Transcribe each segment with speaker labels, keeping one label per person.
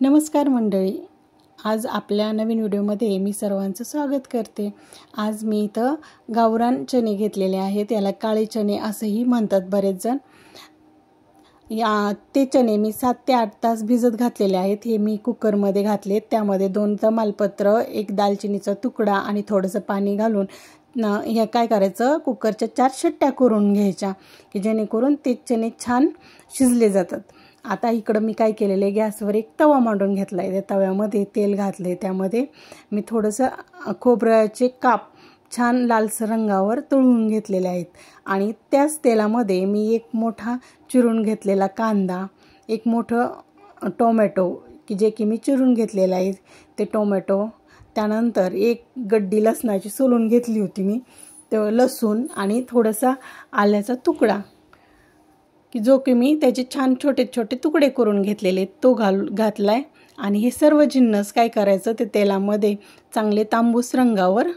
Speaker 1: नमस्कार मंडळी, आज आपल्या नवीन व्हिडिओमध्ये मी सर्वांचं स्वागत करते। आज मी इथं गावरान चणे घेतलेले आहेत। याला काळे चणे असेही म्हणतात बरेच जण। ते चणे मी 7 ते 8 तास भिजत घातलेले आहेत। हे मी कुकरमध्ये घातले। त्यामध्ये 2 तमालपत्र, 1 दालचिनीचा तुकडा आणि थोडंसं पाणी घालून हे काय करायचं, कुकरच्या 4 शिट्ट्या करून घ्यायच्या की जेणेकरून ते चणे छान शिजले जातात। आता इकडं मी काय केलेले, गॅसवर एक तवा मांडून घेतला आहे। त्या तव्यामध्ये तेल घातले। त्यामध्ये मी थोडंसं खोबऱ्याचे काप छान लालसर रंगावर तळून घेतलेले आहेत आणि त्याच तेलामध्ये मी एक मोठा चिरून घेतलेला कांदा, एक मोठं टोमॅटो की जे की मी चिरून घेतलेला आहे ते टोमॅटो, त्यानंतर एक गड्डी लसणाची सोलून घेतली होती मी, तो लसूण आणि थोडासा आल्याचा तुकडा की जो की मी त्याचे छान छोटे छोटे तुकडे करून घेतलेले तो घातलाय। आणि हे सर्व जिन्नस काय करायचं, ते तेलामध्ये चांगले तांबूस रंगावर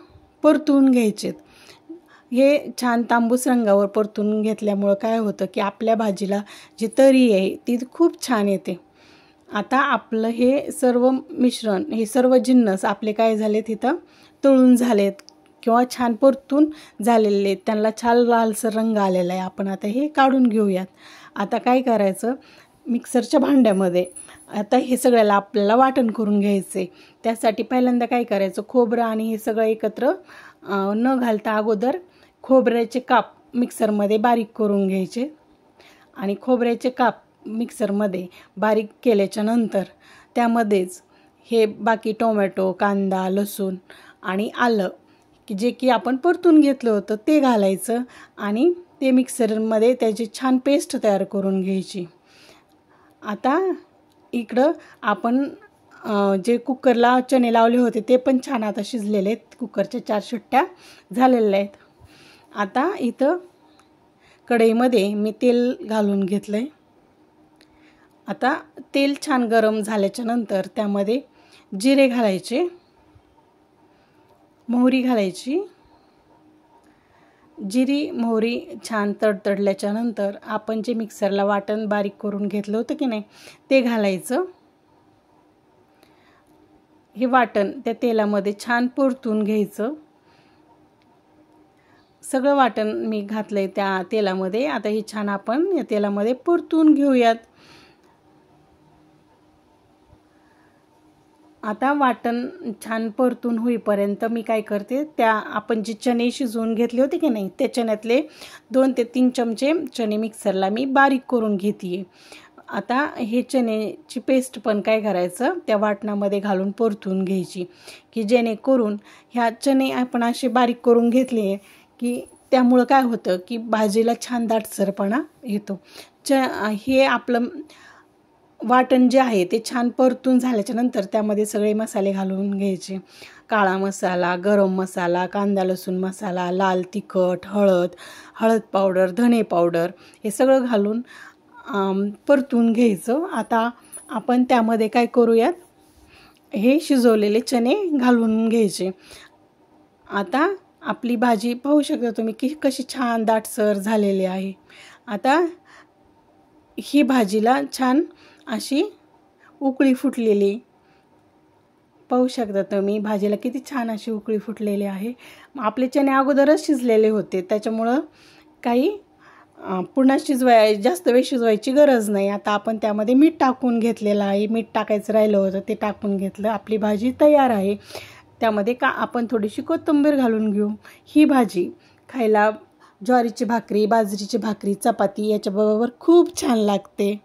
Speaker 1: परतून घ्यायचे। हे छान तांबूस रंगावर परतून घेतल्यामुळे काय होतं की आपल्या भाजीला जी तरी आहे ती खूप छान येते। आता आपलं हे सर्व मिश्रण, हे सर्व जिन्नस आपले काय झाले तिथं तळून झालेत किंवा छान परतून झालेले, त्यांना छान लालसर रंग आलेला आहे। आपण आता हे काढून घेऊयात। आता काय करायचं, मिक्सरच्या भांड्यामध्ये आता हे सगळ्याला आपल्याला वाटण करून घ्यायचे। त्यासाठी पहिल्यांदा काय करायचं, खोबरं आणि हे सगळं एकत्र न घालता अगोदर खोबऱ्याचे काप मिक्सरमध्ये बारीक करून घ्यायचे आणि खोबऱ्याचे काप मिक्सरमध्ये बारीक केल्याच्या नंतर त्यामध्येच हे बाकी टोमॅटो, कांदा, लसूण आणि आलं की जे की आपण परतून घेतलं होतं ते घालायचं आणि ते मिक्सरमध्ये त्याची छान पेस्ट तयार करून घ्यायची। आता इकडं आपण जे कुकरला चणे लावले होते ते पण छान आता शिजलेले आहेत, कुकरच्या 4 शिट्ट्या झालेल्या आहेत। आता इथं कढईमध्ये मी तेल घालून घेतलंय। आता तेल छान गरम झाल्याच्या नंतर त्यामध्ये जिरे घालायचे, मोहरी घालायची। जिरी मोहरी छान तडतडल्याच्या नंतर आपण जे मिक्सरला वाटण बारीक करून घेतलं होतं की नाही ते घालायचं। हे वाटण त्या तेलामध्ये छान परतून घ्यायचं। सगळं वाटण मी घातलंय त्या तेलामध्ये। आता हे छान आपण या तेलामध्ये परतून घेऊयात। आता वाटण छान परतून होईपर्यंत मी काय करते, त्या आपण जे चणे शिजवून घेतले होते की नाही त्या चण्यातले 2 ते 3 चमचे चणे मिक्सरला मी बारीक करून घेते। आता हे चण्याची पेस्ट पण काय करायचं, त्या वाटणामध्ये घालून परतून घ्यायची की जेणेकरून ह्या चणे आपण असे बारीक करून घेतले की त्यामुळं काय होतं की भाजीला छान दाटसरपणा येतो। हे आपलं वाटण जे आहे ते छान परतून झाल्याच्या नंतर त्यामध्ये सगळे मसाले घालून घ्यायचे। काळा मसाला, गरम मसाला, कांदा लसूण मसाला, लाल तिखट, हळद पावडर, धणे पावडर हे सगळं घालून परतून घ्यायचं। आता आपण त्यामध्ये काय करूयात, हे शिजवलेले चणे घालून घ्यायचे। आता आपली भाजी पाहू शकता तुम्ही की कशी छान दाटसर झालेली आहे। आता ही भाजीला छान अशी उकळी फुटलेली पाहू शकता तुम्ही, भाजीला किती छान अशी उकळी फुटलेली आहे। आपले चणे अगोदरच शिजलेले होते त्याच्यामुळं काही पुन्हा जास्त वेळ शिजवायची गरज नाही। आता आपण त्यामध्ये मीठ टाकून घेतलेलं आहे, मीठ टाकायचं राहिलं होतं ते टाकून घेतलं। आपली भाजी तयार आहे। त्यामध्ये आपण थोडीशी कोथिंबीर घालून घेऊ। ही भाजी खायला ज्वारीची भाकरी, बाजरीची भाकरी, चपाती याच्याबरोबर खूप छान लागते।